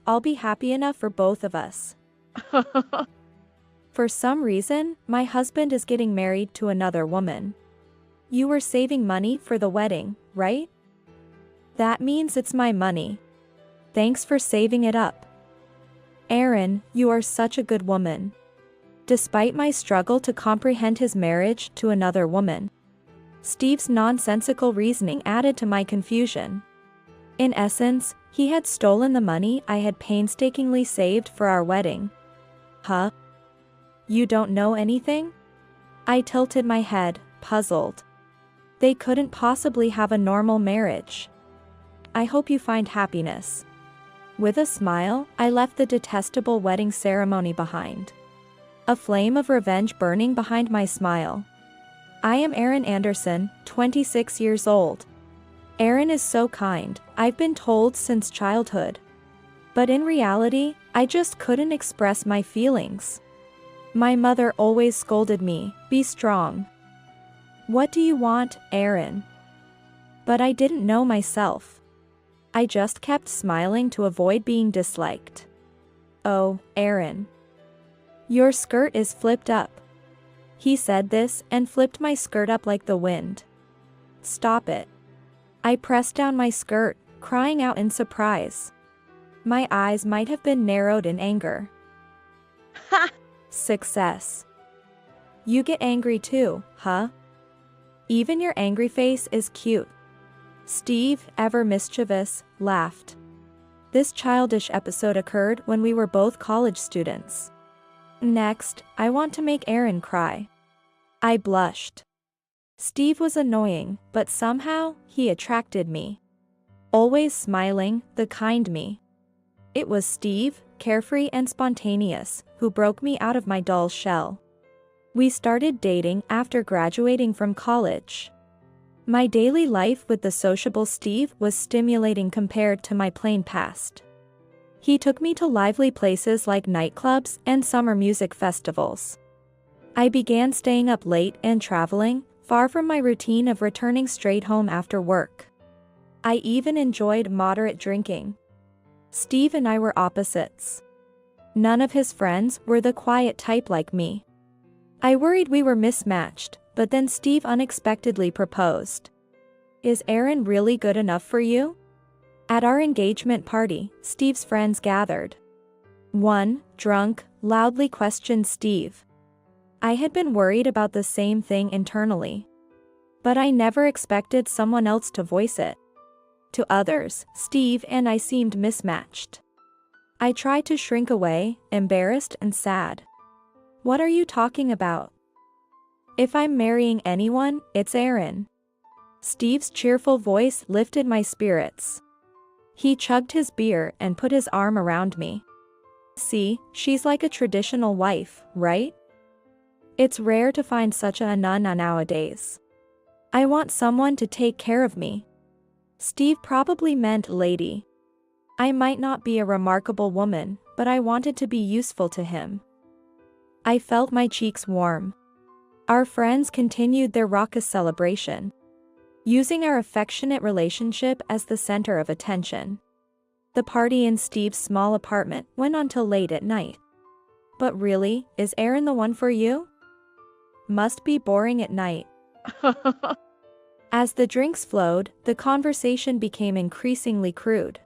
I'll be happy enough for both of us. For some reason, my husband is getting married to another woman. You were saving money for the wedding, right? That means it's my money. Thanks for saving it up. Erin, you are such a good woman. Despite my struggle to comprehend his marriage to another woman, Steve's nonsensical reasoning added to my confusion. In essence, he had stolen the money I had painstakingly saved for our wedding. Huh? You don't know anything? I tilted my head, puzzled. They couldn't possibly have a normal marriage. I hope you find happiness. With a smile, I left the detestable wedding ceremony behind, a flame of revenge burning behind my smile. I am Erin Anderson, 26 years old. Erin is so kind, I've been told since childhood. But in reality, I just couldn't express my feelings. My mother always scolded me, "Be strong." What do you want, Erin? But I didn't know myself. I just kept smiling to avoid being disliked. Oh, Erin. Your skirt is flipped up. He said this and flipped my skirt up like the wind. Stop it. I pressed down my skirt, crying out in surprise. My eyes might have been narrowed in anger. Ha! Success. You get angry too, huh? Even your angry face is cute. Steve, ever mischievous, laughed. This childish episode occurred when we were both college students. Next, I want to make Erin cry. I blushed. Steve was annoying, but somehow, he attracted me. Always smiling, the kind me. It was Steve, carefree and spontaneous, who broke me out of my dull shell. We started dating after graduating from college. My daily life with the sociable Steve was stimulating compared to my plain past. He took me to lively places like nightclubs and summer music festivals. I began staying up late and traveling, far from my routine of returning straight home after work. I even enjoyed moderate drinking. Steve and I were opposites. None of his friends were the quiet type like me. I worried we were mismatched, but then Steve unexpectedly proposed. Is Erin really good enough for you? At our engagement party, Steve's friends gathered. One, drunk, loudly questioned Steve. I had been worried about the same thing internally. But I never expected someone else to voice it. To others, Steve and I seemed mismatched. I tried to shrink away, embarrassed and sad. What are you talking about? If I'm marrying anyone, it's Erin. Steve's cheerful voice lifted my spirits. He chugged his beer and put his arm around me. See, she's like a traditional wife, right? It's rare to find such a nana nowadays. I want someone to take care of me. Steve probably meant lady. I might not be a remarkable woman, but I wanted to be useful to him. I felt my cheeks warm. Our friends continued their raucous celebration, using our affectionate relationship as the center of attention. The party in Steve's small apartment went on till late at night. But really, is Erin the one for you? Must be boring at night. As the drinks flowed, the conversation became increasingly crude.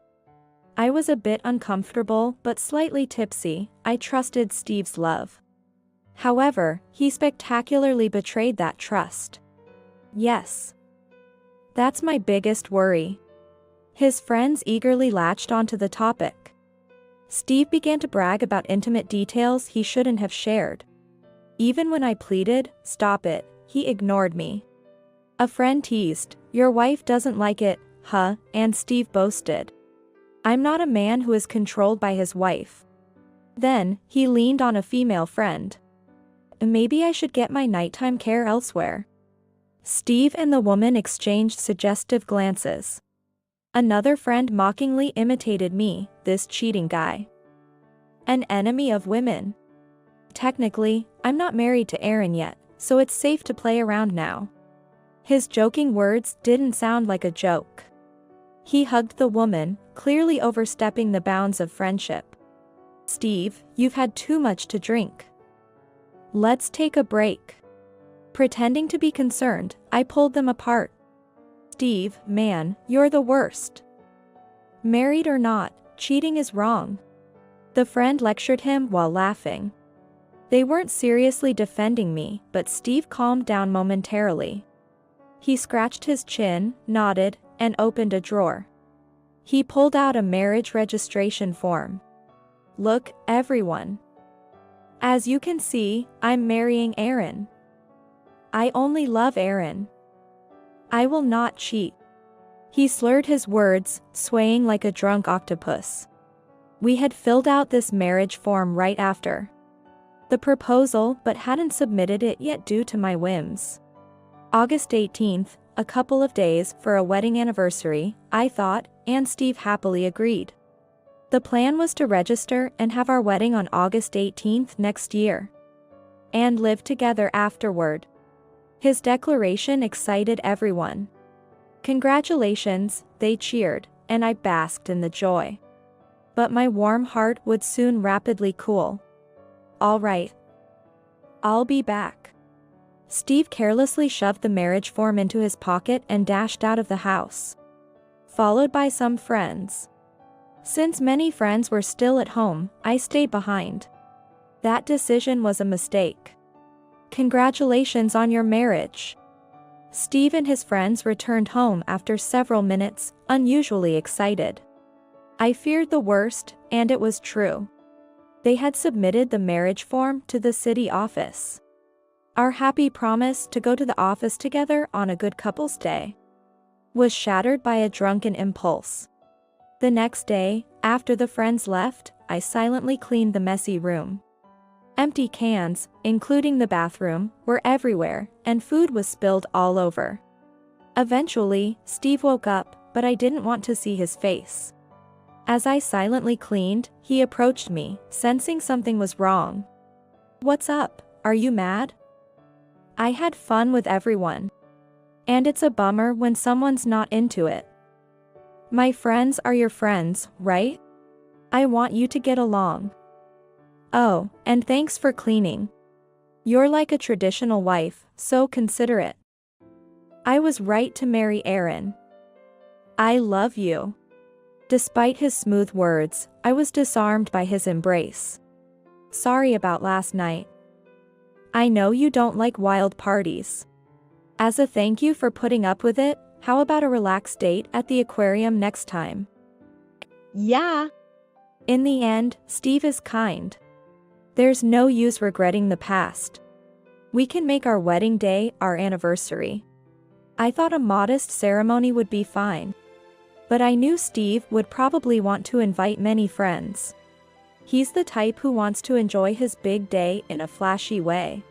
I was a bit uncomfortable but slightly tipsy. I trusted Steve's love. However, he spectacularly betrayed that trust. Yes. That's my biggest worry. His friends eagerly latched onto the topic. Steve began to brag about intimate details he shouldn't have shared. Even when I pleaded, "Stop it," he ignored me. A friend teased, "Your wife doesn't like it, huh?" And Steve boasted, "I'm not a man who is controlled by his wife." Then, he leaned on a female friend. "Maybe I should get my nighttime care elsewhere." Steve and the woman exchanged suggestive glances. Another friend mockingly imitated me, this cheating guy. An enemy of women. Technically, I'm not married to Erin yet, so it's safe to play around now. His joking words didn't sound like a joke. He hugged the woman, clearly overstepping the bounds of friendship. Steve, you've had too much to drink. Let's take a break. Pretending to be concerned, I pulled them apart. Steve, man, you're the worst. Married or not, cheating is wrong. The friend lectured him while laughing. They weren't seriously defending me, but Steve calmed down momentarily. He scratched his chin, nodded, and opened a drawer. He pulled out a marriage registration form. Look, everyone. As you can see, I'm marrying Aaron. I only love Aaron. I will not cheat. He slurred his words, swaying like a drunk octopus. We had filled out this marriage form right after the proposal, but hadn't submitted it yet due to my whims. August 18th, a couple of days for a wedding anniversary, I thought, and Steve happily agreed. The plan was to register and have our wedding on August 18th next year. And live together afterward. His declaration excited everyone. Congratulations, they cheered, and I basked in the joy. But my warm heart would soon rapidly cool. All right. I'll be back. Steve carelessly shoved the marriage form into his pocket and dashed out of the house, followed by some friends. Since many friends were still at home, I stayed behind. That decision was a mistake. Congratulations on your marriage. Steve and his friends returned home after several minutes, unusually excited. I feared the worst, and it was true. They had submitted the marriage form to the city office. Our happy promise to go to the office together on a good couple's day was shattered by a drunken impulse. The next day, after the friends left, I silently cleaned the messy room. Empty cans, including the bathroom, were everywhere, and food was spilled all over. Eventually, Steve woke up, but I didn't want to see his face. As I silently cleaned, he approached me, sensing something was wrong. What's up? Are you mad? I had fun with everyone. And it's a bummer when someone's not into it. My friends are your friends, right? I want you to get along. Oh, and thanks for cleaning. You're like a traditional wife, so considerate. I was right to marry Aaron. I love you. Despite his smooth words, I was disarmed by his embrace. Sorry about last night. I know you don't like wild parties. As a thank you for putting up with it, how about a relaxed date at the aquarium next time? Yeah. In the end, Steve is kind. There's no use regretting the past. We can make our wedding day our anniversary. I thought a modest ceremony would be fine. But I knew Steve would probably want to invite many friends. He's the type who wants to enjoy his big day in a flashy way.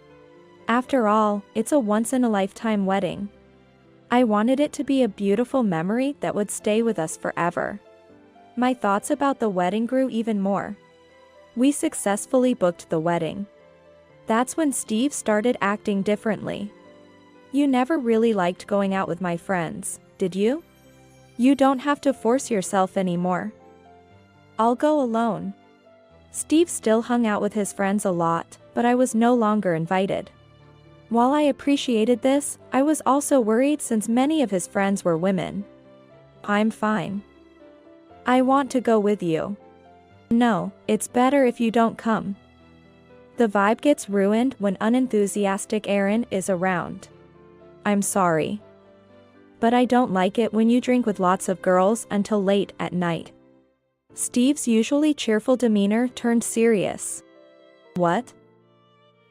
After all, it's a once-in-a-lifetime wedding. I wanted it to be a beautiful memory that would stay with us forever. My thoughts about the wedding grew even more. We successfully booked the wedding. That's when Steve started acting differently. You never really liked going out with my friends, did you? You don't have to force yourself anymore. I'll go alone. Steve still hung out with his friends a lot, but I was no longer invited. While I appreciated this, I was also worried since many of his friends were women. I'm fine. I want to go with you. No, it's better if you don't come. The vibe gets ruined when unenthusiastic Aaron is around. I'm sorry. But I don't like it when you drink with lots of girls until late at night. Steve's usually cheerful demeanor turned serious. What?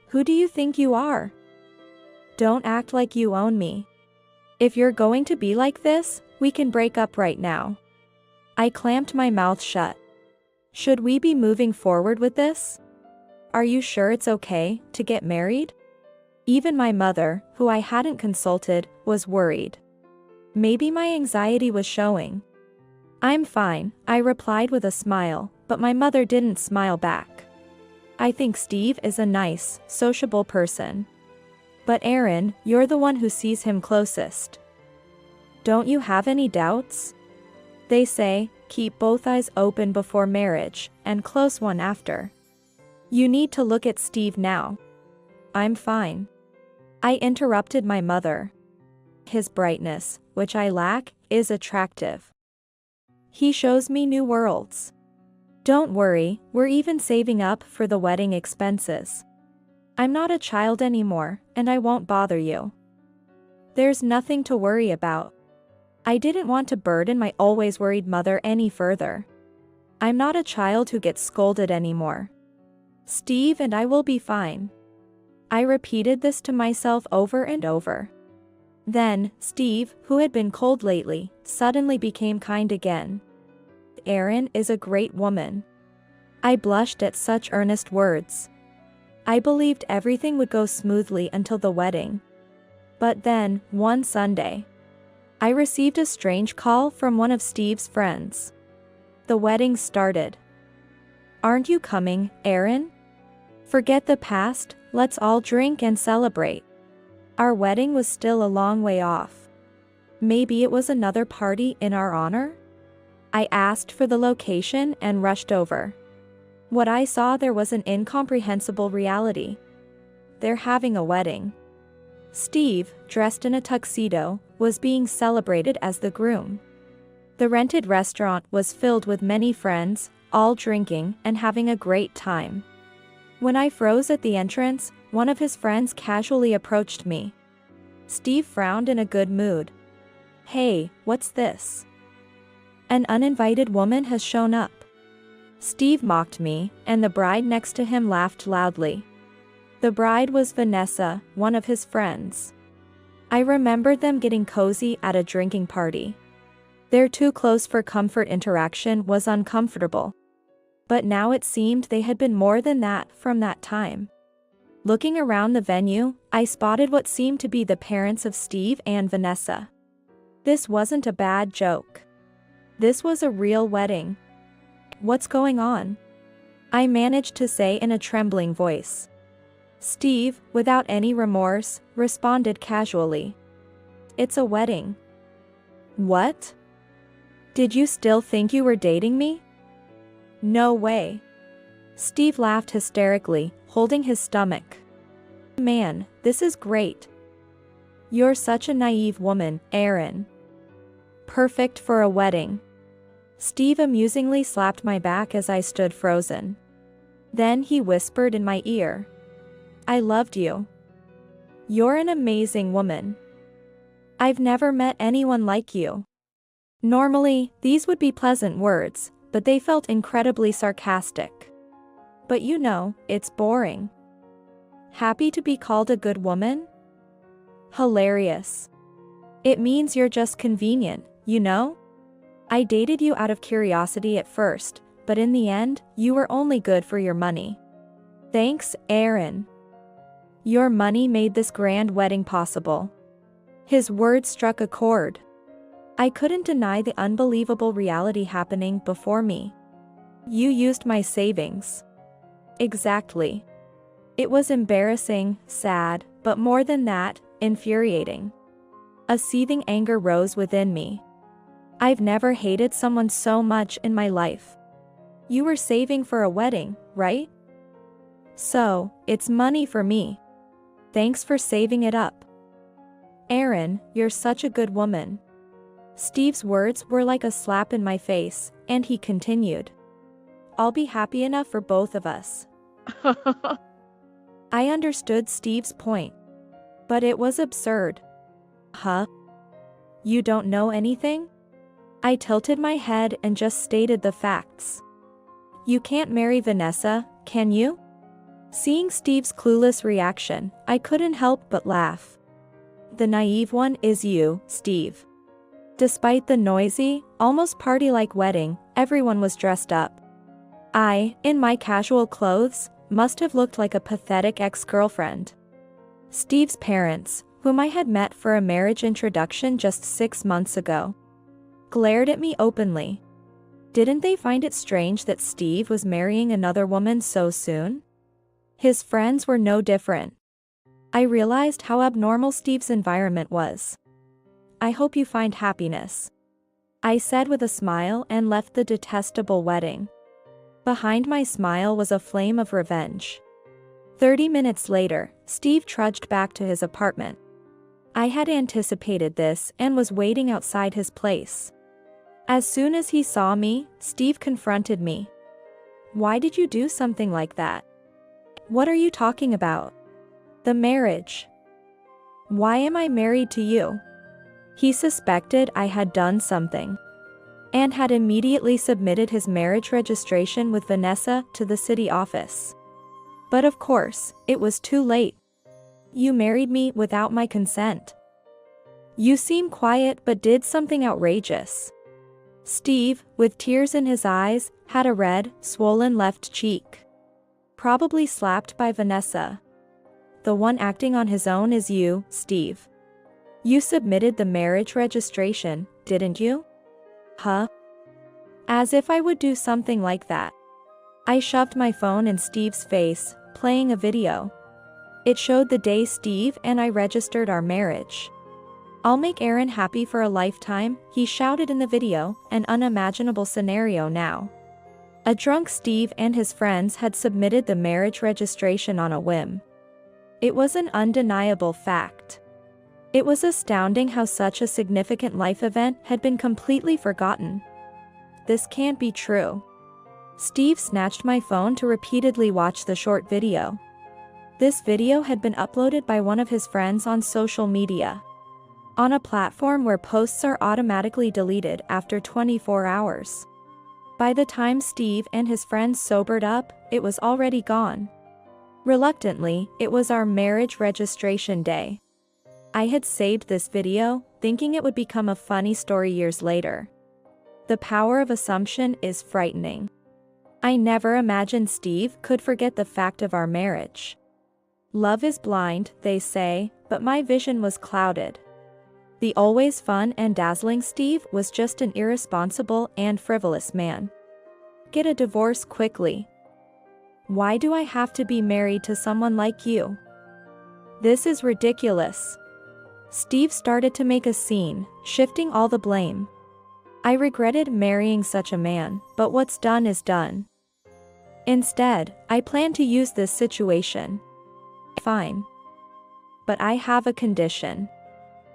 Who do you think you are? Don't act like you own me. If you're going to be like this, we can break up right now. I clamped my mouth shut. Should we be moving forward with this? Are you sure it's okay to get married? Even my mother, who I hadn't consulted, was worried. Maybe my anxiety was showing. I'm fine, I replied with a smile, but my mother didn't smile back. I think Steve is a nice, sociable person. But Aaron, you're the one who sees him closest. Don't you have any doubts? They say, keep both eyes open before marriage, and close one after. You need to look at Steve now. I'm fine. I interrupted my mother. His brightness, which I lack, is attractive. He shows me new worlds. Don't worry, we're even saving up for the wedding expenses. I'm not a child anymore, and I won't bother you. There's nothing to worry about. I didn't want to burden my always worried mother any further. I'm not a child who gets scolded anymore. Steve and I will be fine. I repeated this to myself over and over. Then, Steve, who had been cold lately, suddenly became kind again. Erin is a great woman. I blushed at such earnest words. I believed everything would go smoothly until the wedding. But then, one Sunday, I received a strange call from one of Steve's friends. The wedding started. Aren't you coming, Erin? Forget the past, let's all drink and celebrate. Our wedding was still a long way off. Maybe it was another party in our honor? I asked for the location and rushed over. What I saw there was an incomprehensible reality. They're having a wedding. Steve, dressed in a tuxedo, was being celebrated as the groom. The rented restaurant was filled with many friends, all drinking and having a great time. When I froze at the entrance, one of his friends casually approached me. Steve frowned in a good mood. Hey, what's this? An uninvited woman has shown up. Steve mocked me, and the bride next to him laughed loudly. The bride was Vanessa, one of his friends. I remembered them getting cozy at a drinking party. Their too close for comfort interaction was uncomfortable. But now it seemed they had been more than that from that time. Looking around the venue, I spotted what seemed to be the parents of Steve and Vanessa. This wasn't a bad joke. This was a real wedding. What's going on? I managed to say in a trembling voice. Steve, without any remorse, responded casually. It's a wedding. What? Did you still think you were dating me? No way. Steve laughed hysterically, holding his stomach. Man, this is great. You're such a naive woman, Erin. Perfect for a wedding. Steve amusingly slapped my back as I stood frozen. Then he whispered in my ear. I loved you. You're an amazing woman. I've never met anyone like you. Normally, these would be pleasant words, but they felt incredibly sarcastic. But you know, it's boring. Happy to be called a good woman? Hilarious. It means you're just convenient, you know? I dated you out of curiosity at first, but in the end, you were only good for your money. Thanks, Erin. Your money made this grand wedding possible. His words struck a chord. I couldn't deny the unbelievable reality happening before me. You used my savings. Exactly. It was embarrassing, sad, but more than that, infuriating. A seething anger rose within me. I've never hated someone so much in my life. You were saving for a wedding, right? So, it's money for me. Thanks for saving it up. Erin, you're such a good woman. Steve's words were like a slap in my face, and he continued. I'll be happy enough for both of us. I understood Steve's point. But it was absurd. Huh? You don't know anything? I tilted my head and just stated the facts. You can't marry Vanessa, can you? Seeing Steve's clueless reaction, I couldn't help but laugh. The naive one is you, Steve. Despite the noisy, almost party-like wedding, everyone was dressed up. I, in my casual clothes, must have looked like a pathetic ex-girlfriend. Steve's parents, whom I had met for a marriage introduction just 6 months ago, glared at me openly. Didn't they find it strange that Steve was marrying another woman so soon? His friends were no different. I realized how abnormal Steve's environment was. I hope you find happiness. I said with a smile and left the detestable wedding. Behind my smile was a flame of revenge. 30 minutes later, Steve trudged back to his apartment. I had anticipated this and was waiting outside his place. As soon as he saw me, Steve confronted me. "Why did you do something like that? What are you talking about? The marriage. Why am I married to you?" He suspected I had done something and had immediately submitted his marriage registration with Vanessa to the city office. But of course, it was too late. "You married me without my consent. You seem quiet but did something outrageous." Steve, with tears in his eyes, had a red, swollen left cheek. "Probably slapped by Vanessa. The one acting on his own is you, Steve. You submitted the marriage registration, didn't you?" "Huh?" As if I would do something like that. I shoved my phone in Steve's face, playing a video. It showed the day Steve and I registered our marriage. "I'll make Aaron happy for a lifetime," he shouted in the video, an unimaginable scenario now. A drunk Steve and his friends had submitted the marriage registration on a whim. It was an undeniable fact. It was astounding how such a significant life event had been completely forgotten. This can't be true. Steve snatched my phone to repeatedly watch the short video. This video had been uploaded by one of his friends on social media, on a platform where posts are automatically deleted after 24 hours. By the time Steve and his friends sobered up, it was already gone. Reluctantly, it was our marriage registration day. I had saved this video, thinking it would become a funny story years later. The power of assumption is frightening. I never imagined Steve could forget the fact of our marriage. Love is blind, they say, but my vision was clouded. The always fun and dazzling Steve was just an irresponsible and frivolous man. Get a divorce quickly. Why do I have to be married to someone like you? This is ridiculous. Steve started to make a scene, shifting all the blame. I regretted marrying such a man, but what's done is done. Instead, I plan to use this situation. Fine. But I have a condition.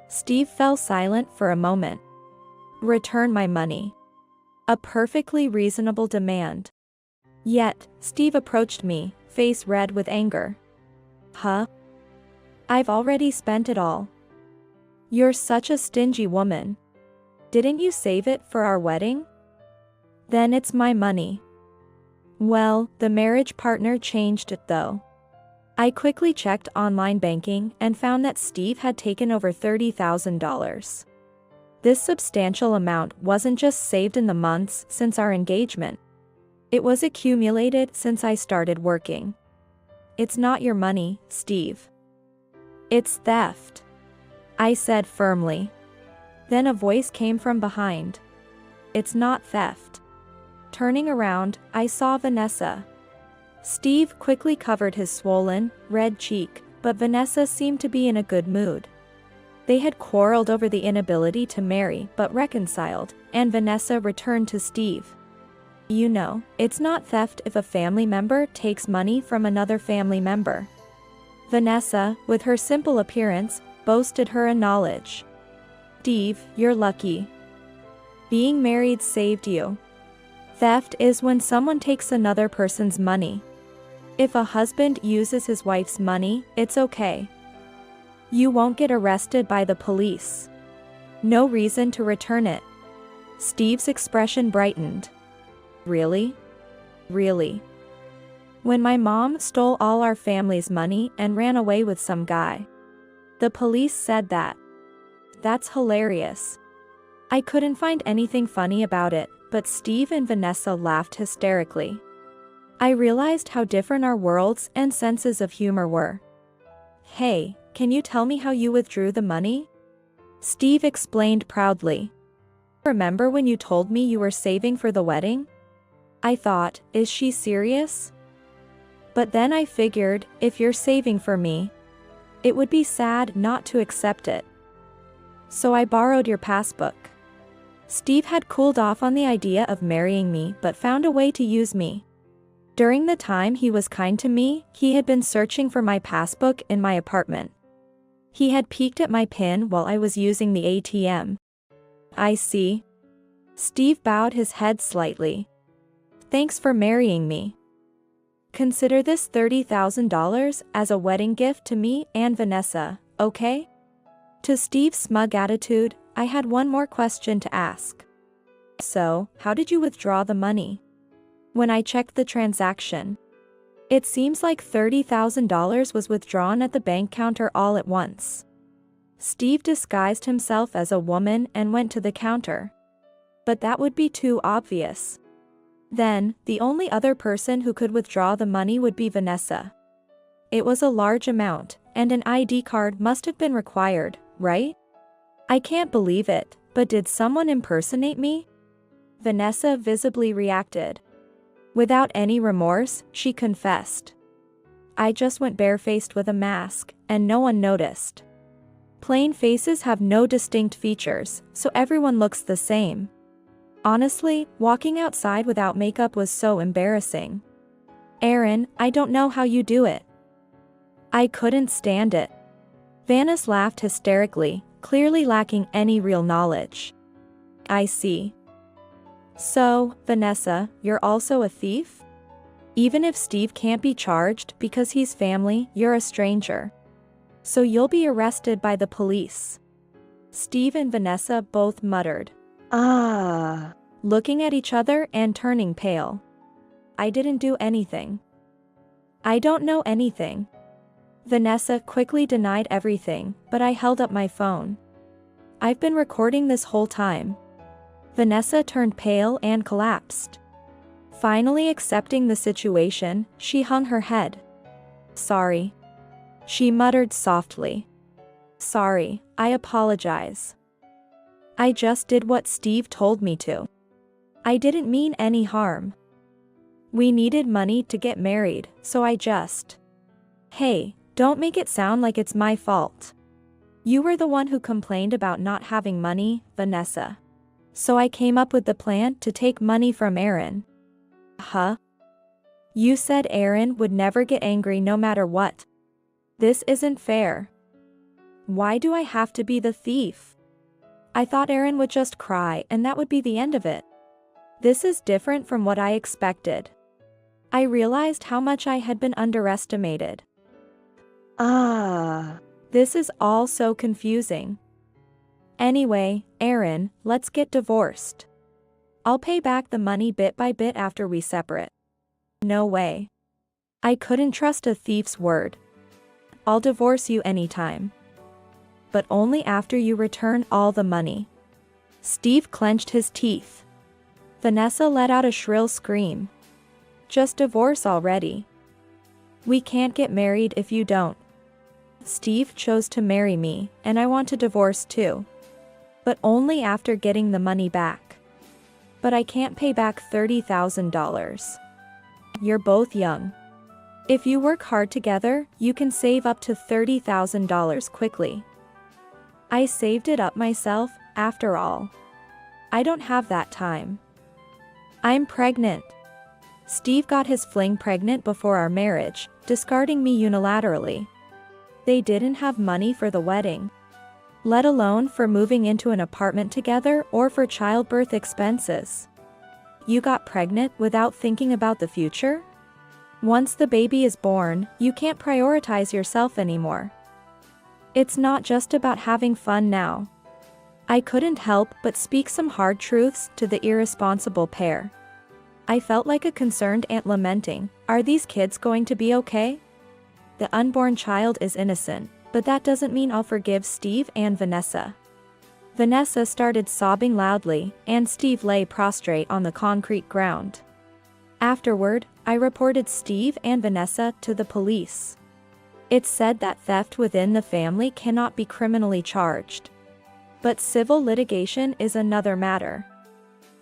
Steve fell silent for a moment. Return my money. A perfectly reasonable demand. Yet, Steve approached me, face red with anger. Huh? I've already spent it all. You're such a stingy woman. Didn't you save it for our wedding? Then it's my money. Well, the marriage partner changed it though. I quickly checked online banking and found that Steve had taken over $30,000. This substantial amount wasn't just saved in the months since our engagement. It was accumulated since I started working. It's not your money, Steve. It's theft, I said firmly. Then a voice came from behind. It's not theft. Turning around, I saw Vanessa. Steve quickly covered his swollen, red cheek, but Vanessa seemed to be in a good mood. They had quarreled over the inability to marry but reconciled, and Vanessa returned to Steve. You know, it's not theft if a family member takes money from another family member. Vanessa, with her simple appearance, boasted her knowledge. Steve, you're lucky. Being married saved you. Theft is when someone takes another person's money. If a husband uses his wife's money, it's okay. You won't get arrested by the police. No reason to return it. Steve's expression brightened. Really? Really? When my mom stole all our family's money and ran away with some guy. The police said that. That's hilarious. I couldn't find anything funny about it, but Steve and Vanessa laughed hysterically. I realized how different our worlds and senses of humor were. Hey, can you tell me how you withdrew the money? Steve explained proudly. Remember when you told me you were saving for the wedding? I thought, is she serious? But then I figured, if you're saving for me, it would be sad not to accept it. So I borrowed your passbook. Steve had cooled off on the idea of marrying me but found a way to use me. During the time he was kind to me, he had been searching for my passbook in my apartment. He had peeked at my PIN while I was using the ATM. I see. Steve bowed his head slightly. Thanks for marrying me. Consider this $30,000 as a wedding gift to me and Vanessa, okay? To Steve's smug attitude, I had one more question to ask. So, how did you withdraw the money? When I checked the transaction, it seems like $30,000 was withdrawn at the bank counter all at once. Steve disguised himself as a woman and went to the counter. But that would be too obvious. Then, the only other person who could withdraw the money would be Vanessa. It was a large amount, and an ID card must have been required, right? I can't believe it, but did someone impersonate me? Vanessa visibly reacted. Without any remorse, she confessed. I just went barefaced with a mask, and no one noticed. Plain faces have no distinct features, so everyone looks the same. Honestly, walking outside without makeup was so embarrassing. Aaron, I don't know how you do it. I couldn't stand it. Vanessa laughed hysterically, clearly lacking any real knowledge. I see. So, Vanessa, you're also a thief? Even if Steve can't be charged because he's family, you're a stranger. So you'll be arrested by the police. Steve and Vanessa both muttered. Ah. Looking at each other and turning pale. I didn't do anything. I don't know anything. Vanessa quickly denied everything, but I held up my phone. I've been recording this whole time. Vanessa turned pale and collapsed. Finally accepting the situation, she hung her head. Sorry. She muttered softly. Sorry, I apologize. I just did what Steve told me to. I didn't mean any harm. We needed money to get married, so I just... Hey, don't make it sound like it's my fault. You were the one who complained about not having money, Vanessa. So I came up with the plan to take money from Aaron. Huh? You said Aaron would never get angry no matter what. This isn't fair. Why do I have to be the thief? I thought Aaron would just cry and that would be the end of it. This is different from what I expected. I realized how much I had been underestimated. This is all so confusing. Anyway, Aaron, let's get divorced. I'll pay back the money bit by bit after we separate. No way. I couldn't trust a thief's word. I'll divorce you anytime. But only after you return all the money. Steve clenched his teeth. Vanessa let out a shrill scream. Just divorce already. We can't get married if you don't. Steve chose to marry me, and I want to divorce too. But only after getting the money back. But I can't pay back $30,000. You're both young. If you work hard together, you can save up to $30,000 quickly. I saved it up myself, after all. I don't have that time. I'm pregnant. Steve got his fling pregnant before our marriage, discarding me unilaterally. They didn't have money for the wedding. Let alone for moving into an apartment together or for childbirth expenses. You got pregnant without thinking about the future? Once the baby is born, you can't prioritize yourself anymore. It's not just about having fun now. I couldn't help but speak some hard truths to the irresponsible pair. I felt like a concerned aunt lamenting, are these kids going to be okay? The unborn child is innocent, but that doesn't mean I'll forgive Steve and Vanessa. Vanessa started sobbing loudly, and Steve lay prostrate on the concrete ground. Afterward, I reported Steve and Vanessa to the police. It's said that theft within the family cannot be criminally charged. But civil litigation is another matter.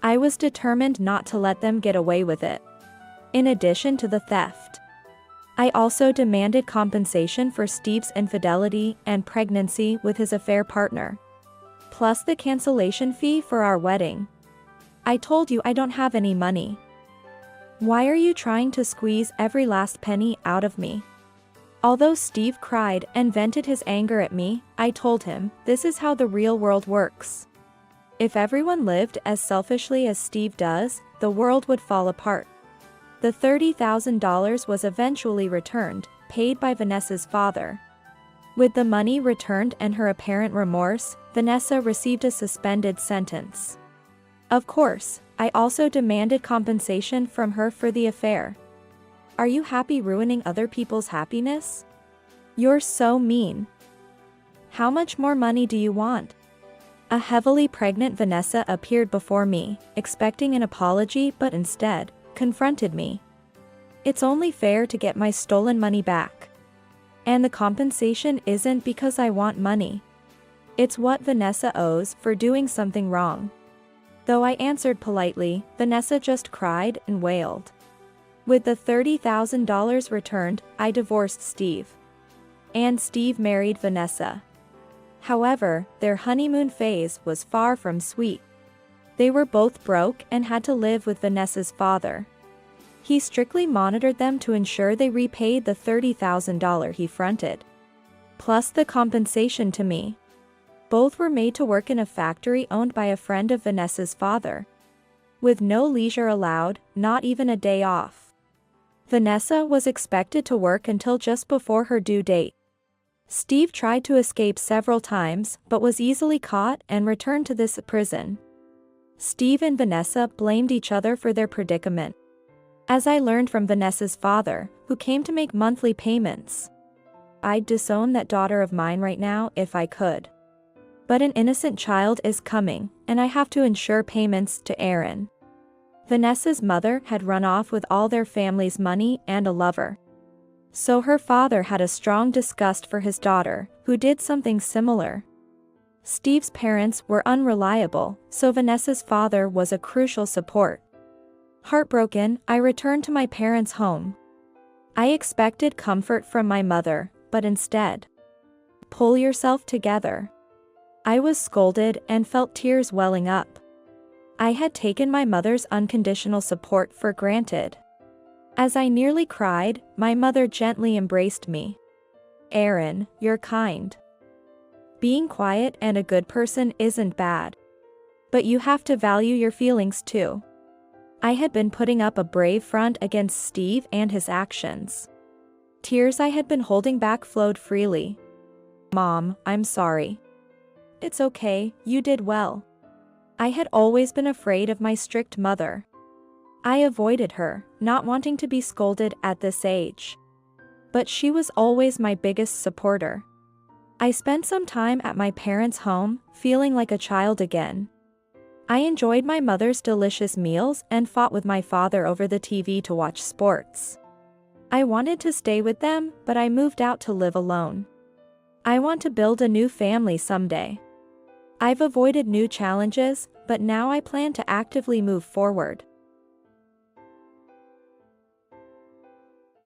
I was determined not to let them get away with it. In addition to the theft, I also demanded compensation for Steve's infidelity and pregnancy with his affair partner. plus the cancellation fee for our wedding. I told you I don't have any money. Why are you trying to squeeze every last penny out of me? Although Steve cried and vented his anger at me, I told him, this is how the real world works. If everyone lived as selfishly as Steve does, the world would fall apart. The $30,000 was eventually returned, paid by Vanessa's father. With the money returned and her apparent remorse, Vanessa received a suspended sentence. Of course, I also demanded compensation from her for the affair. Are you happy ruining other people's happiness? You're so mean. How much more money do you want? A heavily pregnant Vanessa appeared before me, expecting an apology but instead confronted me. It's only fair to get my stolen money back. And the compensation isn't because I want money. It's what Vanessa owes for doing something wrong. Though I answered politely, Vanessa just cried and wailed. With the $30,000 returned, I divorced Steve. And Steve married Vanessa. However, their honeymoon phase was far from sweet. They were both broke and had to live with Vanessa's father. He strictly monitored them to ensure they repaid the $30,000 he fronted. Plus the compensation to me. Both were made to work in a factory owned by a friend of Vanessa's father. With no leisure allowed, not even a day off. Vanessa was expected to work until just before her due date. Steve tried to escape several times but was easily caught and returned to this prison. Steve and Vanessa blamed each other for their predicament. As I learned from Vanessa's father, who came to make monthly payments. I'd disown that daughter of mine right now if I could. But an innocent child is coming, and I have to ensure payments to Aaron. Vanessa's mother had run off with all their family's money and a lover. So her father had a strong disgust for his daughter, who did something similar. Steve's parents were unreliable, so Vanessa's father was a crucial support. Heartbroken, I returned to my parents' home. I expected comfort from my mother, but instead, pull yourself together. I was scolded and felt tears welling up. I had taken my mother's unconditional support for granted. As I nearly cried, my mother gently embraced me. Aaron, you're kind. Being quiet and a good person isn't bad. But you have to value your feelings too. I had been putting up a brave front against Steve and his actions. Tears I had been holding back flowed freely. Mom, I'm sorry. It's okay, you did well. I had always been afraid of my strict mother. I avoided her, not wanting to be scolded at this age. But she was always my biggest supporter. I spent some time at my parents' home, feeling like a child again. I enjoyed my mother's delicious meals and fought with my father over the TV to watch sports. I wanted to stay with them, but I moved out to live alone. I want to build a new family someday. I've avoided new challenges, but now I plan to actively move forward.